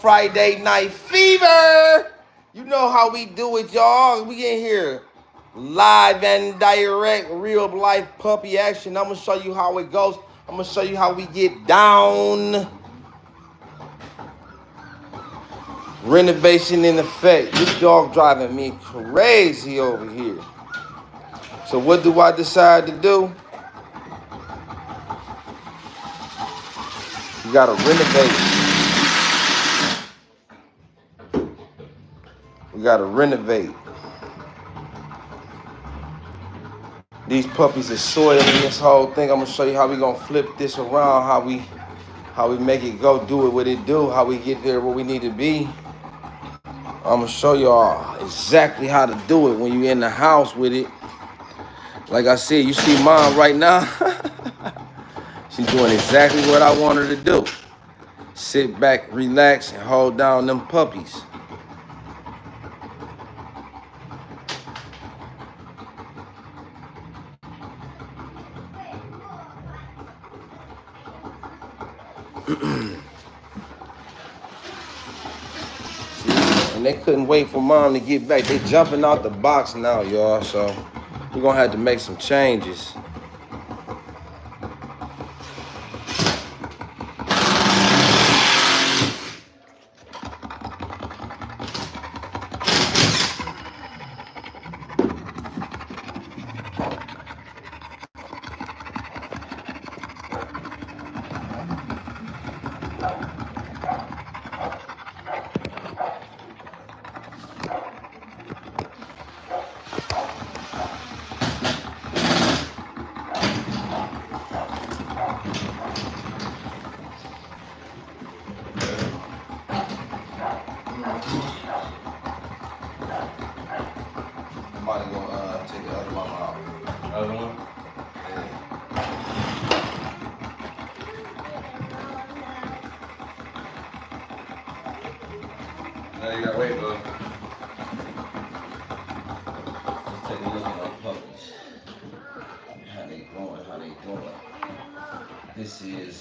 Friday Night Fever. You know how we do it, y'all. We in here live and direct, real life puppy action. I'm gonna show you how it goes. I'm gonna show you how we get down. Renovation in effect. This dog driving me crazy over here. So what do I decide to do? You gotta renovate. We gotta renovate. These puppies are soiling this whole thing. I'm gonna show you how we gonna flip this around, how we make it go, do it what it do, how we get there where we need to be. I'm gonna show y'all exactly how to do it when you in the house with it. Like I said, you see mom right now. She's doing exactly what I want her to do. Sit back, relax, and hold down them puppies. And they couldn't wait for mom to get back. They jumping out the box now, y'all. So we're gonna have to make some changes. Somebody gonna take the other one out. Other one? Yeah. Now you gotta wait, bro. Let's take a look at our puppies. How they going, how they doing. This is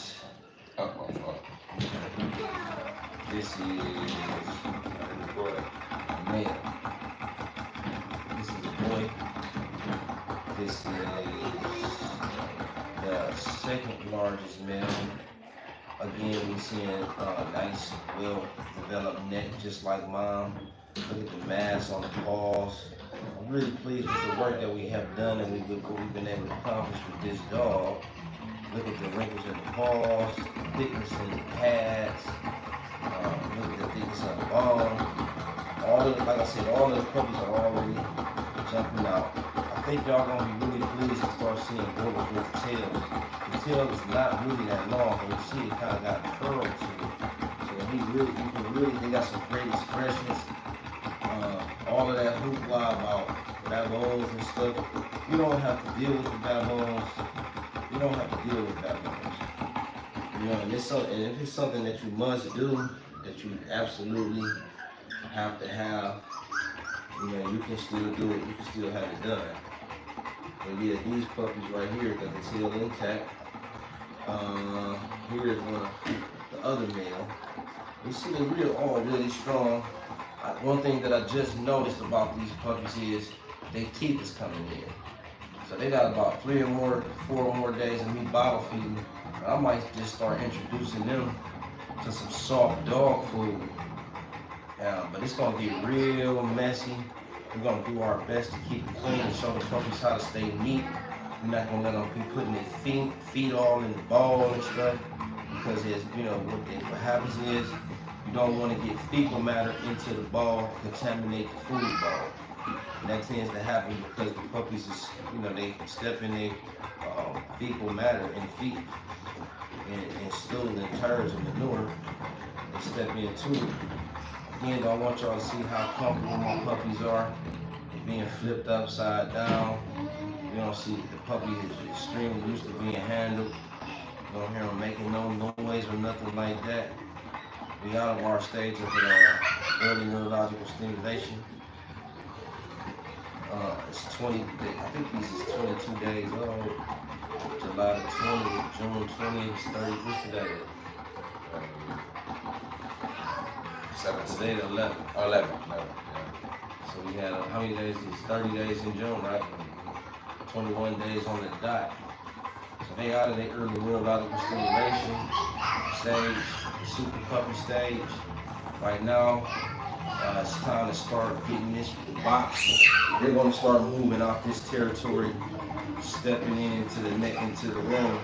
This is a male. This is a boy. This is the second largest male. Again, we're seeing a nice, well-developed neck, just like mom. Look at the mass on the paws. I'm really pleased with the work that we have done and what we've been able to accomplish with this dog. Look at the wrinkles in the paws, the thickness in the pads. Look at the thickness of the balm. All of the, like I said, all of the puppies are already jumping out. I think y'all gonna be really pleased to start seeing Boerboels with tails. The tail is not really that long, but you see it kind of got curled to it. So they got some great expressions. All of that hoopla about baboons and stuff. You don't have to deal with the baboons. You don't have to deal with baboons. You know, and if it's something that you must do, that you absolutely have to have, you know, you can still do it. You can still have it done. But yeah, these puppies right here got the tail intact. Here is one of the other male. You see they're all really strong. One thing that I just noticed about these puppies is their teeth is coming in. So they got about 4 more days of me bottle feeding. I might just start introducing them to some soft dog food. But it's gonna get real messy. We're gonna do our best to keep it clean and show the puppies how to stay neat. We're not gonna let them be putting their feet all in the bowl and stuff, because what happens is you don't want to get fecal matter into the bowl, contaminate the food bowl. And that tends to happen because the puppies they step in their fecal matter and feet and stool and turds and manure. They step into it. Again, I want y'all to see how comfortable my puppies are. They're being flipped upside down. You don't see the puppy is extremely used to being handled. You don't hear them making no noise or nothing like that. We out of our stage of early neurological stimulation. It's 20, I think this is 22 days old. July the 20th, June 20th, 30th, what's today? Today the 11th. 11. So we had, how many days? It's 30 days in June, right? 21 days on the dot. So they out of their early neurological stimulation stage, the super puppy stage. Right now, it's time to start getting this box. They're going to start moving out this territory, stepping into the room.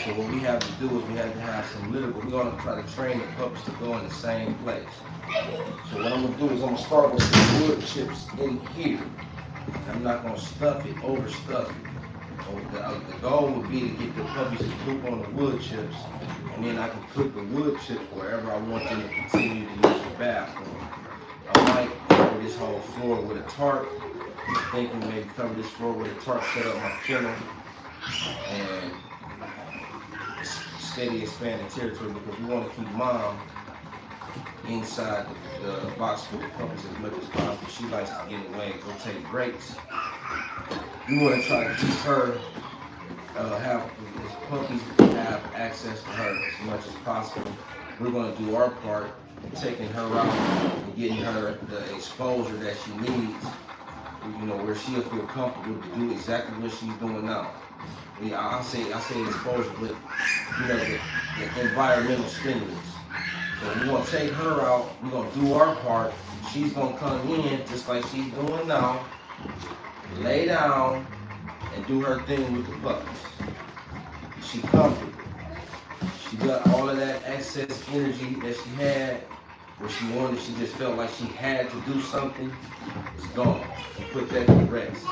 So what we have to do is we have to have some little, we're going to try to train the puppies to go in the same place. So what I'm going to do is I'm going to start with some wood chips in here. I'm not going to stuff it, overstuff it. So the goal would be to get the puppies to poop on the wood chips, and then I can put the wood chips wherever I want them to continue to use the bathroom. I might cover this whole floor with a tarp. I'm thinking maybe cover this floor with a tarp, set up my kennel, and steady expanding territory because we want to keep Mom inside the box with the puppies as much as possible. She likes to get away, go take breaks. We want to try to keep her, have the puppies have access to her as much as possible. We're going to do our part in taking her out and getting her the exposure that she needs, you know, where she'll feel comfortable to do exactly what she's doing now. I say exposure, but you know, the environmental stimulus. So we're gonna take her out, we're gonna do our part. She's gonna come in just like she's doing now, lay down and do her thing with the puppies. She comfortable. She got all of that excess energy that she had, where she wanted, she just felt like she had to do something. It's gone. We put that to rest.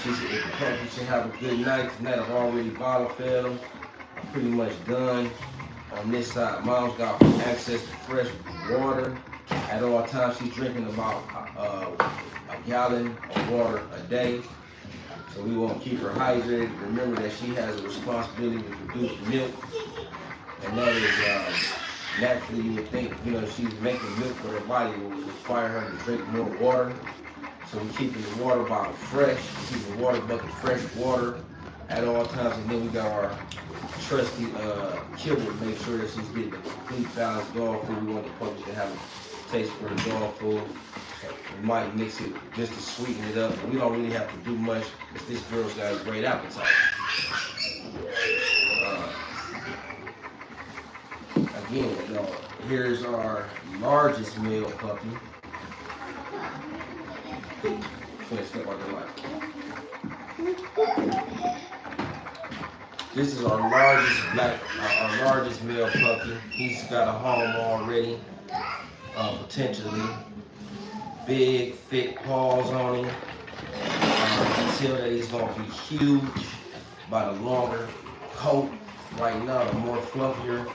If the puppies should have a good night. Tonight I've already bottle fed them. I'm pretty much done. On this side, Mom's got access to fresh water. At all times, she's drinking about a gallon of water a day. So we want to keep her hydrated. Remember that she has a responsibility to produce milk. And that is, naturally you would think, you know, she's making milk for her body will require her to drink more water. So we're keeping the water bottle fresh, keeping the water bucket fresh water at all times. And then we got our trusty kibble to make sure that she's getting a complete balanced dog food. We want the puppies to have a taste for the dog food. We might mix it just to sweeten it up. But we don't really have to do much because this girl's got a great appetite. Again, here's our largest male puppy. Step out the light. This is our largest male puppy. He's got a home already, potentially. Big, thick paws on him. You can tell that he's gonna be huge by the longer coat. Right now, the more fluffier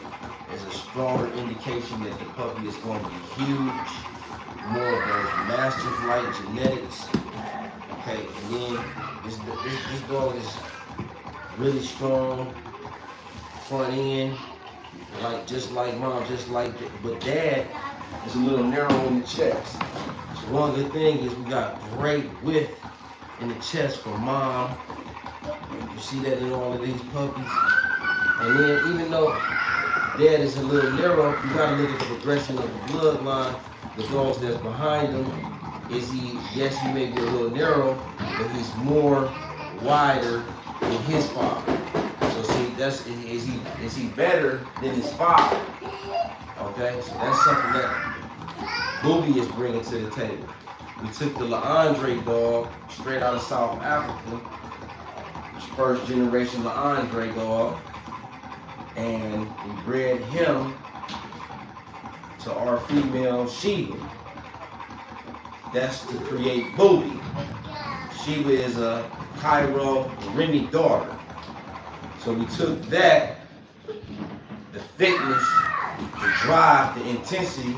is a stronger indication that the puppy is going to be huge. More of those mastiff-like genetics. Okay, and then this dog is really strong, front end, just like Mom, just like that. But Dad is a little narrow in the chest. So one good thing is we got great width in the chest for Mom. You see that in all of these puppies. And then even though Dad is a little narrow, you gotta look at the progression of the bloodline. The dogs that's behind him, yes, he may be a little narrow, but he's more wider than his father. So see, is he better than his father? Okay, so that's something that Booby is bringing to the table. We took the LaAndre dog straight out of South Africa, first generation LaAndre dog, and we bred him to our female Sheba. That's to create Booby. Sheba is a Cairo Remy daughter. So we took that, the thickness, the drive, the intensity,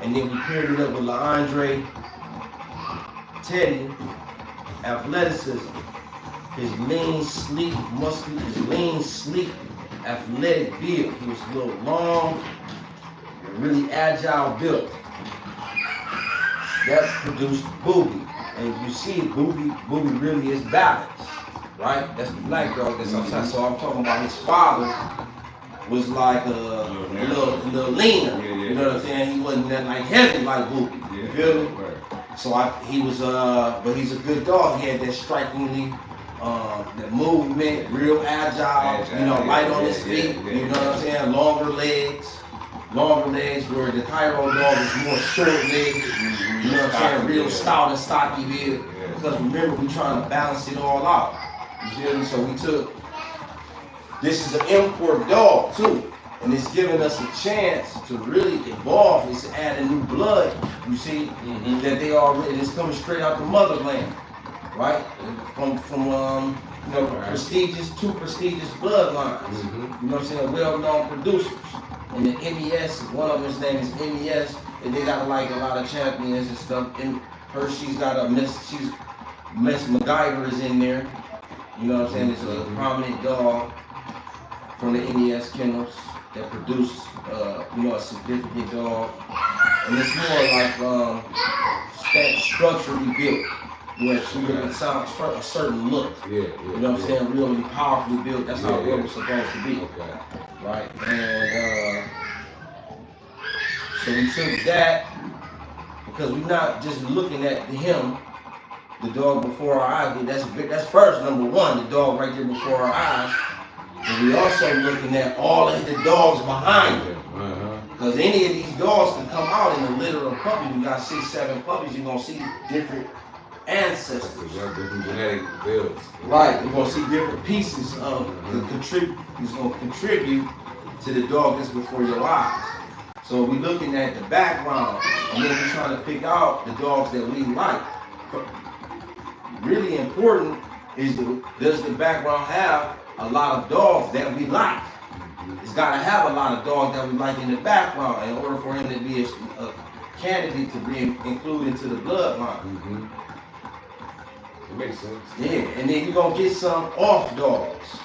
and then we paired it up with LaAndre Teddy, athleticism. His lean, sleek, muscular, his lean, sleek, athletic build. He was a little long, really agile build. That produced Booby. And you see, Booby really is balanced, right? That's the black dog that's outside. So I'm talking about his father was like a little leaner. You know what I'm saying? He wasn't that like heavy like Whoopi. You feel me? Right. So he was but he's a good dog. He had that strikingly the movement, real agile, you know, light on his feet, you know what I'm saying? Longer legs, where the Cairo dog is more short legged, you know what I'm saying? Real stout and stocky build. Because remember, we're trying to balance it all out. You feel me? So this is an import dog too. And it's giving us a chance to really evolve. It's adding new blood, you see, that they already, it's coming straight out the motherland. Right? From you know, two prestigious bloodlines. You know what I'm saying? Well-known producers. And the MES, one of them, his name is MES, and they got like a lot of champions and stuff. And she's got a Miss MacGyver is in there. You know what I'm saying? It's a prominent dog from the MES kennels that produce, you know, a significant dog. And it's more like structurally built. Yeah, she really sounds a certain look. You know what I'm saying? Really powerfully built. That's how it was supposed to be. Right? And so we took that because we're not just looking at him, the dog before our eyes. That's first, number one, the dog right there before our eyes. But we also looking at all of the dogs behind him. Because any of these dogs can come out in the litter of puppies. We got 6, 7 puppies. You're gonna see different ancestors. Different genetic builds. Right, you're gonna see different pieces of he's gonna contribute to the dog that's before your eyes. So we're looking at the background and then we're trying to pick out the dogs that we like. Really important is does the background have a lot of dogs that we like? It's gotta have a lot of dogs that we like in the background in order for him to be a candidate to be included into the bloodline. It makes sense. Yeah, and then you're gonna get some off dogs.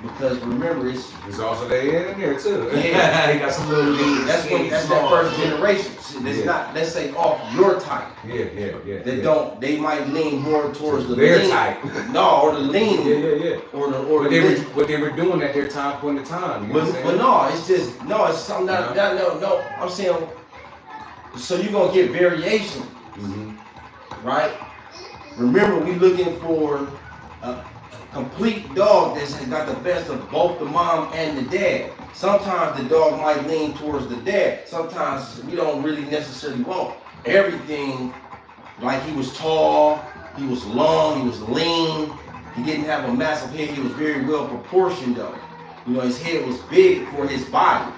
Because remember, it's also they in there too. Yeah, they got some little leaves. That's that first generation. It's not, let's say, off your type. They might lean more towards their lean. type. No, or the lean. What they were doing at their point in time. You know but no, it's something no. I'm saying, so you're gonna get variation, right? Remember, we looking for a complete dog that's got the best of both the mom and the dad. Sometimes the dog might lean towards the dad. Sometimes we don't really necessarily want everything. Like he was tall, he was long, he was lean. He didn't have a massive head. He was very well proportioned though. You know, his head was big for his body.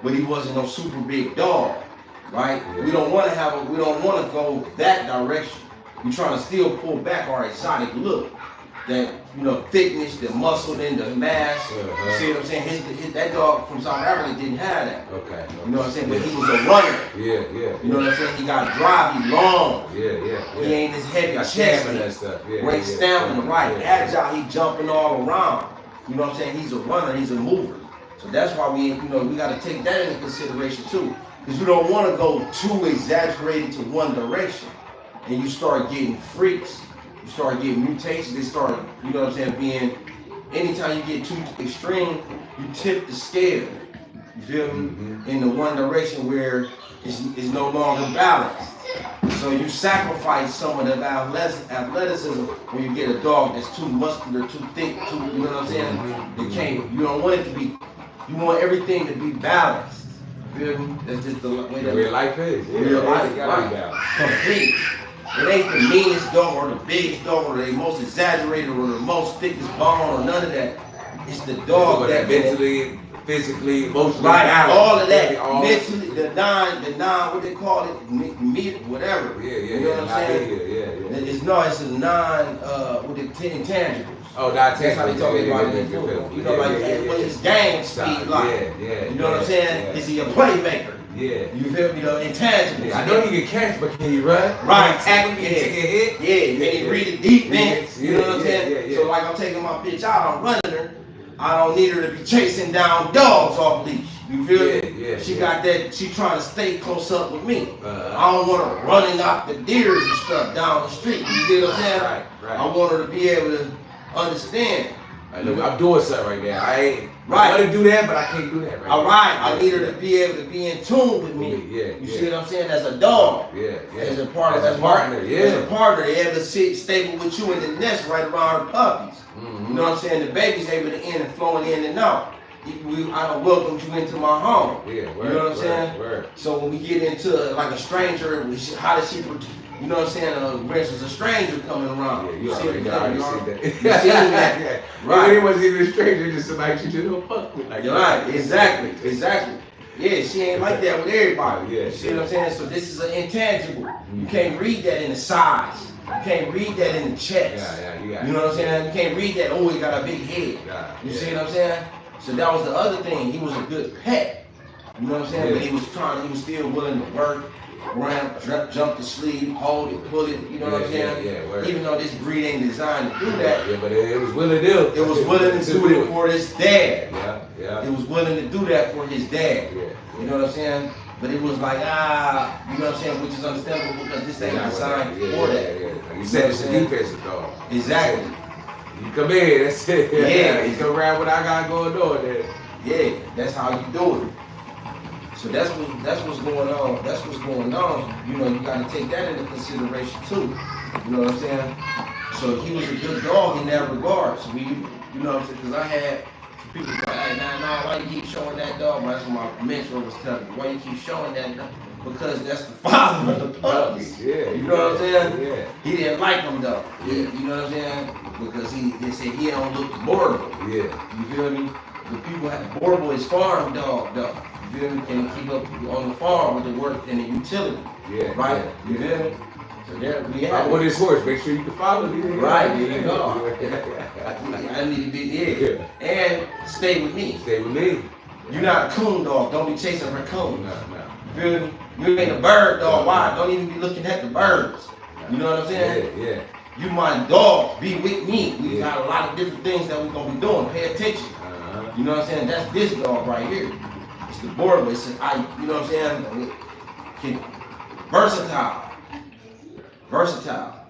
But he wasn't no super big dog, right? We don't want to go that direction. We're trying to still pull back our exotic look. That, you know, thickness, the muscle, and the mass. You see what I'm saying? That dog from South Africa didn't have that. You know what I'm saying? But he was a runner. You know what I'm saying? He got drive, he long. He ain't as heavy chest. And stuff. Great stamina, right? Agile, he jumping all around. You know what I'm saying? He's a runner, he's a mover. So that's why we got to take that into consideration too. Because you don't want to go too exaggerated to one direction. And you start getting freaks. You start getting mutations. They start, you know what I'm saying, anytime you get too extreme, you tip the scale. You feel me? In the one direction where it's no longer balanced. So you sacrifice some of the athleticism when you get a dog that's too muscular, too thick, you know what I'm saying? You don't want it to be, you want everything to be balanced. You feel me? That's just the way that real life is. Real life, right? Complete. It ain't the meanest dog or the biggest dog or the most exaggerated or the most thickest bone or none of that. It's the dog that mentally, physically, emotionally, all of that. Mentally, the nine, what they call it, meat, whatever. You know what I'm saying? It's a nine, with the intangibles. That's how they talk about it in football. You know, like what his game speed like. You know what I'm saying? Is he a playmaker? You feel me? Intangibles. I know he can catch, but can he run? Right. Tackle, can take a hit? Can he read the defense? You know what I'm saying? So like I'm taking my bitch out, I'm running her. I don't need her to be chasing down dogs off leash. You feel me? She got that, she trying to stay close up with me. I don't want her running out the deers and stuff down the street. You see what I'm saying? I want her to be able to understand Like, look, I'm doing something right now. I ain't Right. I want to do that, but I can't do that right All now. right, I need her to be able to be in tune with me. Yeah, You see what I'm saying? As a dog. Yeah, yeah. As a partner. As a partner, yeah. As a partner, they able to sit stable with you in the nest right around her puppies. Mm-hmm. You know what I'm saying? The baby's able to in and flowing in and out. I done welcomed you into my home. Yeah, you know what I'm saying? Word. So when we get into like a stranger, how does she, you know what I'm saying? For instance, a stranger coming around. Yeah, you see already that. You seen that? Yeah. Right. It wasn't even a stranger, just somebody she didn't fuck with. Like, you're right, exactly. Yeah, she ain't like that with everybody. Yeah, you see what I'm saying? So this is an intangible. You can't read that in the size. You can't read that in the chest. You know what I'm saying? You can't read that, oh, he got a big head. You see what I'm saying? So that was the other thing. He was a good pet. You know what I'm saying? But he was still willing to work, run, jump the sleeve, hold it, pull it, you know what I'm saying? Even though this breed ain't designed to do that. Yeah, but it was willing to do it. It was willing to do it for his dad. Yeah. It was willing to do that for his dad. You know what I'm saying? But it was like, you know what I'm saying? Which is understandable because this ain't designed for that. Like you said, it's a defensive dog. Exactly. You come in, that's it. Yeah. You come around what I got going on there. Yeah, that's how you do it. So that's what's going on. That's what's going on. You know, you gotta take that into consideration too. You know what I'm saying? So he was a good dog in that regard. So you know what I'm saying? Because I had people say, hey, nah, why you keep showing that dog? That's what my mentor was telling me. Why you keep showing that dog? Because that's the father of the puppies. Yeah. You know what I'm saying? Yeah. He didn't like him though. Yeah. You know what I'm saying? Because they said he don't look Boerboel. Yeah. You feel me? The people have Boerboel is farm dog though. You feel me? Can keep up on the farm with the work and the utility. Yeah. Right? You feel me? So there we have it. What is horse? Make sure you can follow me. Right, there you go. I need to be here. And stay with me. Stay with me. You're not a coon dog. Don't be chasing raccoons. No. You feel me? You ain't a bird dog. Why? Don't even be looking at the birds. You know what I'm saying? Yeah. You my dog. Be with me. We got a lot of different things that we're gonna be doing. Pay attention. You know what I'm saying? That's this dog right here. It's the Boerboel. It's you know what I'm saying?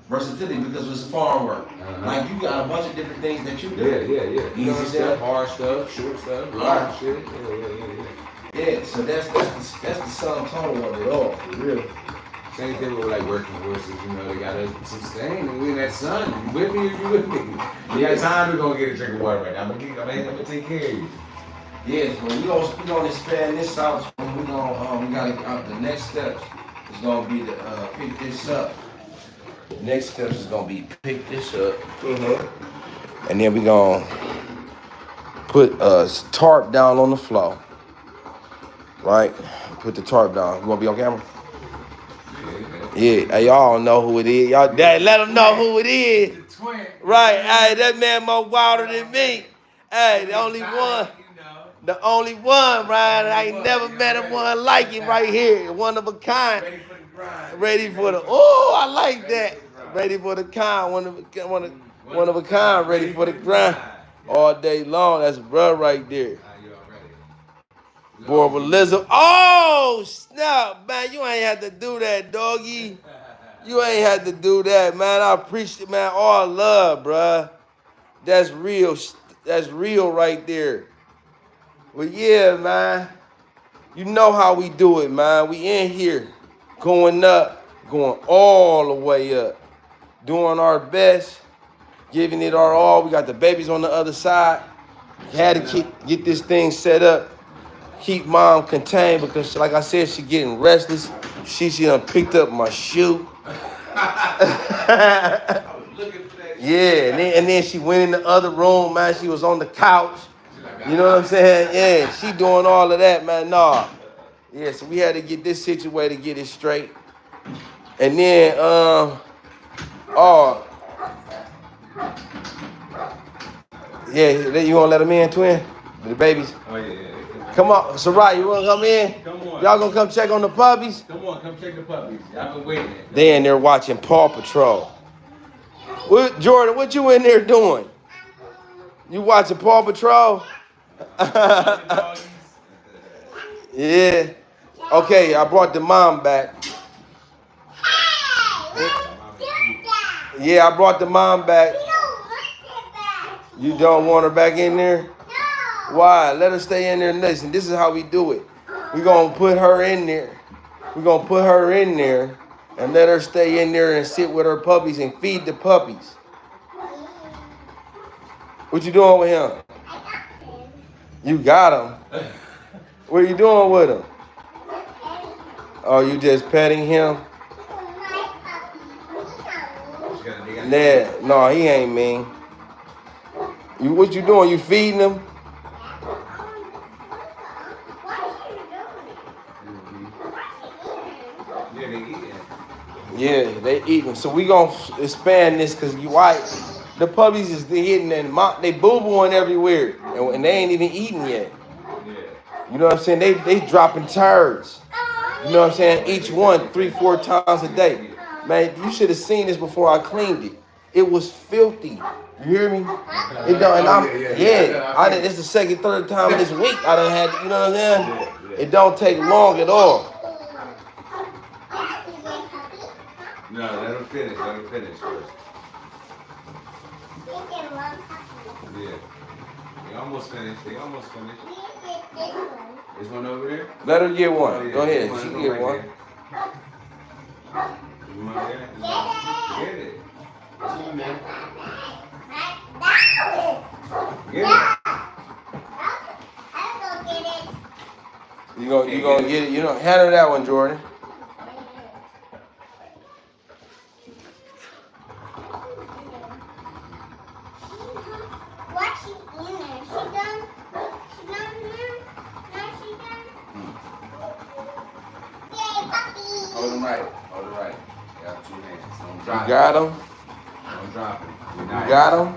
Versatility because it's farm work. Like you got a bunch of different things that you do. Yeah. Easy stuff, hard stuff, short stuff, long shit. Yeah, so that's the sum total of it all, for real. Same thing with like working horses, you know, they gotta sustain and we in that sun. You with me or you with me? You got time, we're gonna get a drink of water right now. I'm gonna take care of you. Yeah, so we gonna expand this out. We gotta the next steps is gonna be to pick this up. The next steps is gonna be pick this up. And then we gonna put a tarp down on the floor. Right? Put the tarp down. You wanna be on camera? Yeah, hey, y'all don't know who it is. Y'all let them know who it is. The twin. Right, hey, that man more wilder than me. Hey, the only one. The only one, Ryan. I ain't never met a one like him right here. One of a kind. Ready for the grind. Ready for the, oh, I like that. Ready for the kind. One of a kind. Ready for the grind. All day long. That's bruh right there. Boerboelism. Oh, snap, man. You ain't had to do that, doggy. You ain't had to do that, man. I appreciate it, man. All love, bruh. That's real. That's real right there. But yeah, man. You know how we do it, man. We in here. Going up. Going all the way up. Doing our best. Giving it our all. We got the babies on the other side. Had to get this thing set up. Keep mom contained because, like I said, she getting restless. She done picked up my shoe. I was looking for that. Yeah, and then she went in the other room, man. She was on the couch. You know what I'm saying? Yeah, she doing all of that, man. Nah. Yeah, so we had to get this situated, get it straight. And then, yeah, you gonna let them in, twin? The babies? Oh, yeah. Come on, Sarai, you wanna come in? Come on. Y'all gonna come check on the puppies? Come on, come check the puppies. I've been waiting. They in there watching Paw Patrol. Jordan, what you in there doing? You watching Paw Patrol? Yeah. Okay, I brought the mom back. Yeah, I brought the mom back. You don't want her back in there? Why? Let her stay in there and listen. This is how we do it. We're going to put her in there. We're going to put her in there and let her stay in there and sit with her puppies and feed the puppies. What you doing with him? You got him. What are you doing with him? Oh, you just petting him? Nah, no, he ain't mean. What you doing? You feeding him? Yeah, they eating. So we gonna expand this because you white. The puppies is hitting and they boo-booing everywhere, and they ain't even eating yet. You know what I'm saying? They dropping turds. You know what I'm saying? Each one 3-4 times a day. Man, you should have seen this before I cleaned it. It was filthy. You hear me? It don't. And I'm I did. It's the second, third time this week I done had. You know what I'm saying? It don't take long at all. No, let him finish. Let him finish first. Yeah. They almost finished. They almost finished. This one over there? Let her get one. Oh, yeah. Go ahead. She can get one. You want that? Get it. Get it. You gonna get it. You know, hand her that one, Jordan. Hold him right. Hold him right. You got 2 hands. Don't drop You got him? Don't drop him. You got him?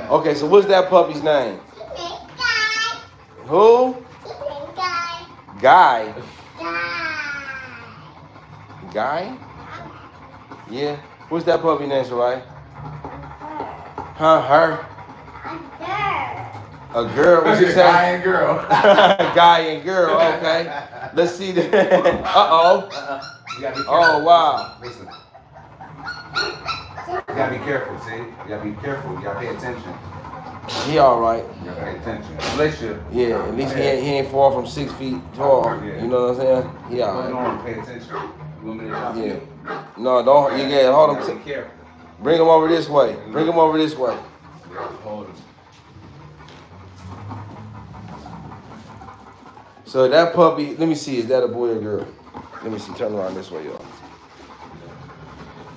Okay, so what's that puppy's name? Who? Guy. Guy? Yeah. What's that puppy name, Sarai? Huh? Her? A girl? What you say? Guy and girl. Guy and girl. Okay. Let's see that. Uh-oh. Oh, wow. Listen. You gotta be careful, see? You gotta be careful. You gotta pay attention. He all right. You gotta pay attention. Bless you. Yeah, at least he ain't far from 6 feet tall. Yeah. You know what I'm saying? He all Hold right. on, pay attention. You want me to drop Yeah. you? No, don't. You gotta hold him. Be careful. Bring him over this way. Bring him over this way. Yeah, hold him. So that puppy, let me see, is that a boy or girl? Let me see, turn around this way, y'all.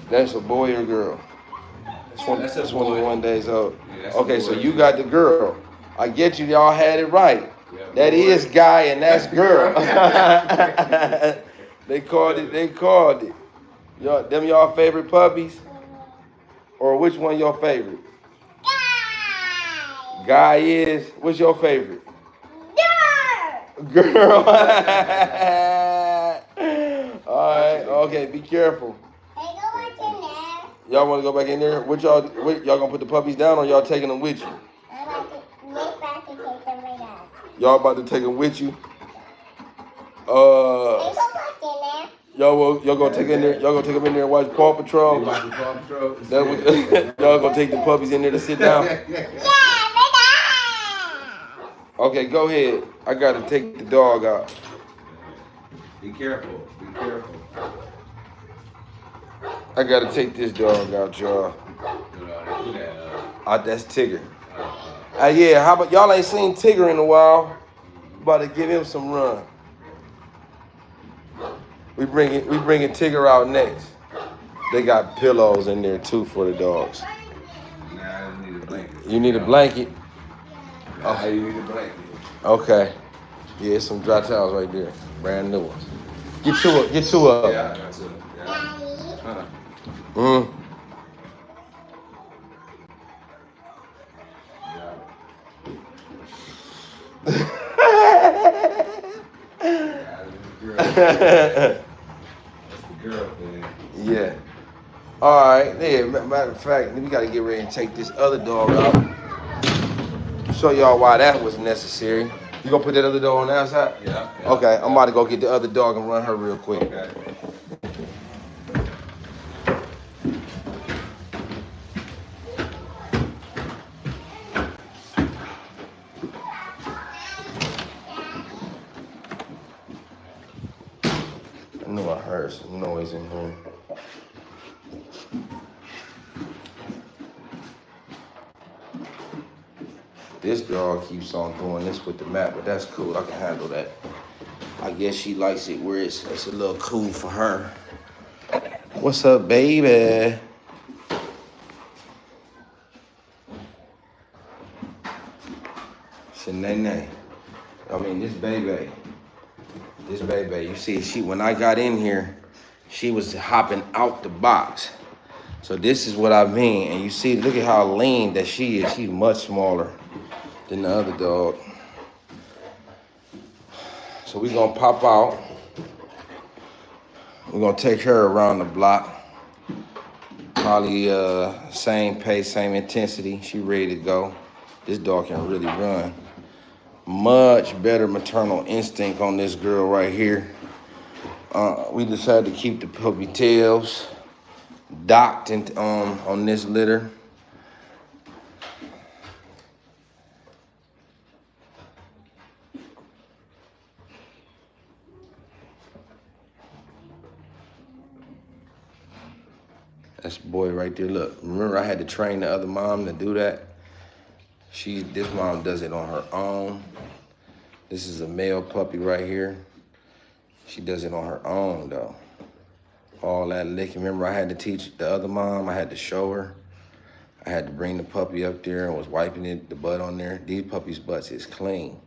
That's a boy or girl? That's 21 days old. Yeah, Okay, so you got the girl. I get you, y'all had it right. Yeah, That is guy and that's girl. They called it. Y'all, them y'all favorite puppies? Or which one your favorite? Guy is, what's your favorite? Girl. Alright, okay, be careful. Y'all want to go back in there? Y'all gonna put the puppies down or y'all taking them with you? Y'all about to take them with you? Y'all gonna take in there? Y'all gonna take them in there and watch Paw Patrol? Y'all gonna take the puppies in there to sit down? Okay, go ahead. I gotta take the dog out. Be careful. Be careful. I gotta take this dog out, y'all. That's Tigger. Yeah, how about y'all ain't seen Tigger in a while? About to give him some run. We bringing Tigger out next. They got pillows in there too for the dogs. Nah, I just need a blanket. You need a blanket? Oh, you need a blanket. Okay. Yeah, it's some dry towels right there. Brand new ones. Get two of them. Yeah, I got two. Yeah. That's the girl, man. Yeah. All right. Yeah. Matter of fact, we got to get ready and take this other dog out. Show y'all why that was necessary. You gonna put that other dog on the outside? Yeah. Okay, I'm about to go get the other dog and run her real quick. Okay. I knew I heard some noise in here. This dog keeps on doing this with the mat, but that's cool. I can handle that. I guess she likes it where it's a little cool for her. What's up, baby? Shanae. I mean, this baby. You see, when I got in here, she was hopping out the box. So this is what I mean. And you see, look at how lean that she is. She's much smaller than the other dog. So we're gonna pop out. We're gonna take her around the block. Probably same pace, same intensity. She ready to go. This dog can really run. Much better maternal instinct on this girl right here. We decided to keep the puppy tails docked on this litter. That's boy right there. Look, remember I had to train the other mom to do that? This mom does it on her own. This is a male puppy right here. She does it on her own though. All that licking. Remember I had to teach the other mom, I had to show her. I had to bring the puppy up there and was wiping the butt on there. These puppies' butts is clean.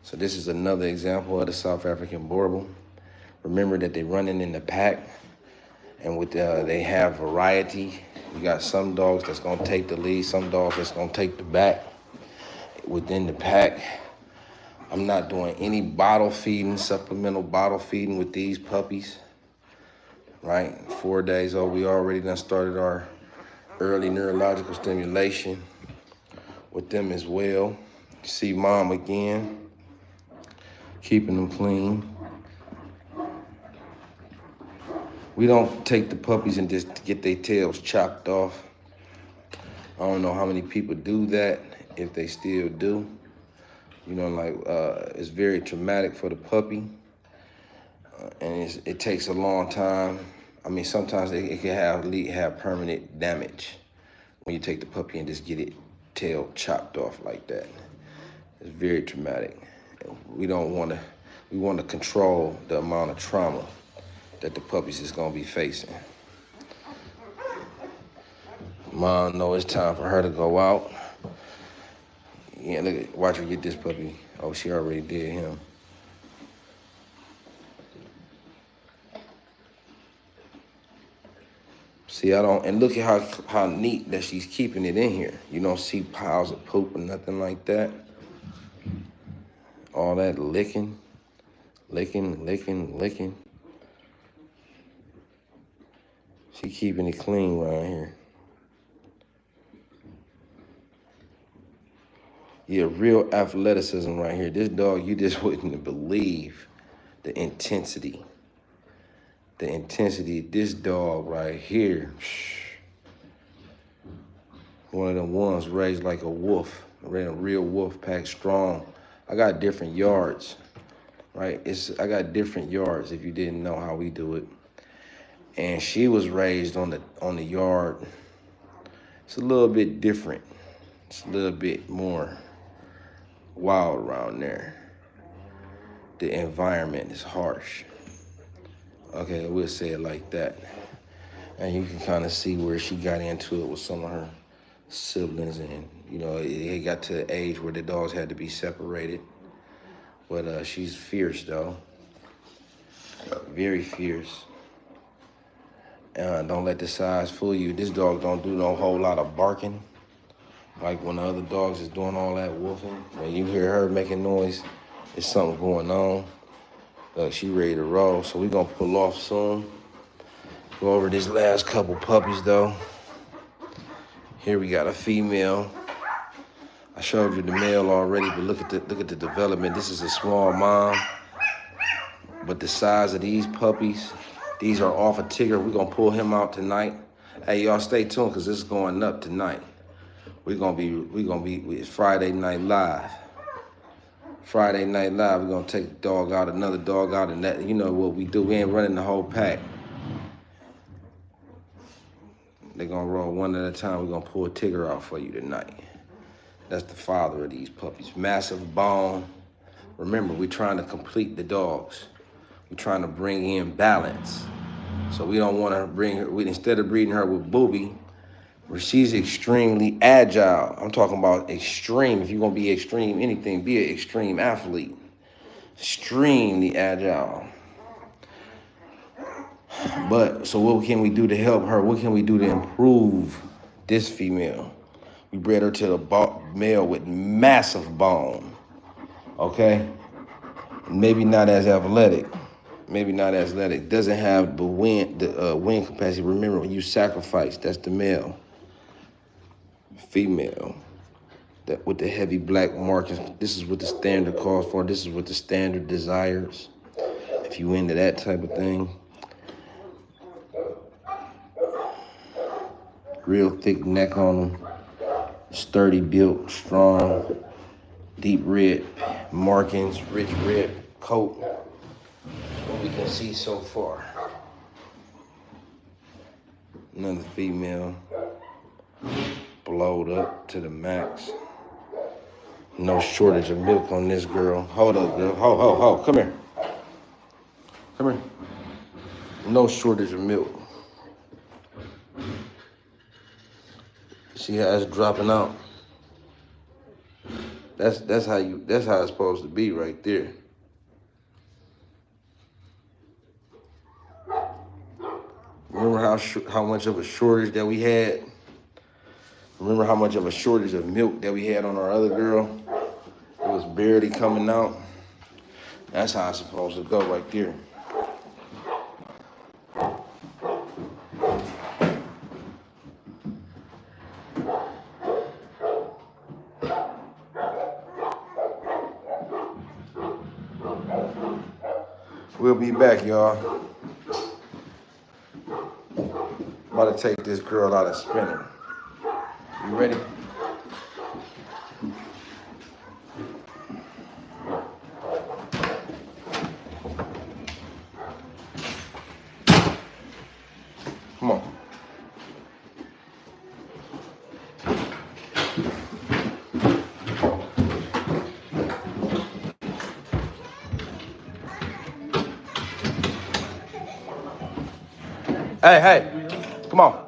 So this is another example of the South African Boerboel. Remember that they're running in the pack, and with they have variety. You got some dogs that's gonna take the lead, some dogs that's gonna take the back within the pack. I'm not doing any bottle feeding, supplemental bottle feeding with these puppies, right? 4 days old, we already done started our early neurological stimulation with them as well. See mom again, keeping them clean. We don't take the puppies and just get their tails chopped off. I don't know how many people do that, if they still do. You know, like it's very traumatic for the puppy, and it takes a long time. I mean, sometimes it can have permanent damage when you take the puppy and just get it tail chopped off like that. It's very traumatic. We want to control the amount of trauma that the puppies is gonna be facing. Mom know it's time for her to go out. Yeah, look, watch her get this puppy. Oh, she already did him. See, and look at how neat that she's keeping it in here. You don't see piles of poop or nothing like that. All that licking. She keeping it clean right here. Yeah, real athleticism right here. This dog, you just wouldn't believe the intensity. The intensity of this dog right here. One of them ones raised like a wolf, a real wolf pack, strong. I got different yards, right? I got different yards if you didn't know how we do it. And she was raised on the yard. It's a little bit different. It's a little bit more wild around there. The environment is harsh. Okay, we'll say it like that. And you can kind of see where she got into it with some of her siblings, and you know, it got to the age where the dogs had to be separated. But she's fierce though, very fierce. Don't let the size fool you. This dog don't do no whole lot of barking. Like when the other dogs is doing all that wolfing, when you hear her making noise, there's something going on. Look, she ready to roll, so we gonna pull off soon. Go over this last couple puppies though. Here we got a female. I showed you the male already, but look at the development. This is a small mom, but the size of these puppies, these are off a Tigger. We're gonna pull him out tonight. Hey, y'all stay tuned because this is going up tonight. We're gonna be it's Friday Night Live. Friday Night Live, we're gonna take the dog out, another dog out, and that, you know what we do, we ain't running the whole pack. They're gonna roll one at a time. We're gonna pull a Tigger out for you tonight. That's the father of these puppies. Massive bone. Remember, we're trying to complete the dogs. We're trying to bring in balance. So we don't want to bring her, instead of breeding her with Booby, where she's extremely agile. I'm talking about extreme. If you're gonna be extreme anything, be an extreme athlete. Extremely agile. But, so what can we do to help her? What can we do to improve this female? We bred her to the male with massive bone, okay? Maybe not as athletic. Maybe not as athletic. Doesn't have the wind capacity. Remember, when you sacrifice, that's the male. Female, that with the heavy black markings. This is what the standard calls for. This is what the standard desires. If you into that type of thing. Real thick neck on them, sturdy built, strong, deep red markings, rich red coat. That's what we can see so far. Another female, blowed up to the max. No shortage of milk on this girl. Hold up, girl. Ho, come here. Come here. No shortage of milk. See how it's dropping out? That's how it's supposed to be right there. Remember how much of a shortage that we had? Remember how much of a shortage of milk that we had on our other girl? It was barely coming out. That's how it's supposed to go right there. We'll be back, y'all. About to take this girl out of spinner. You ready? Come on. Hey, come on.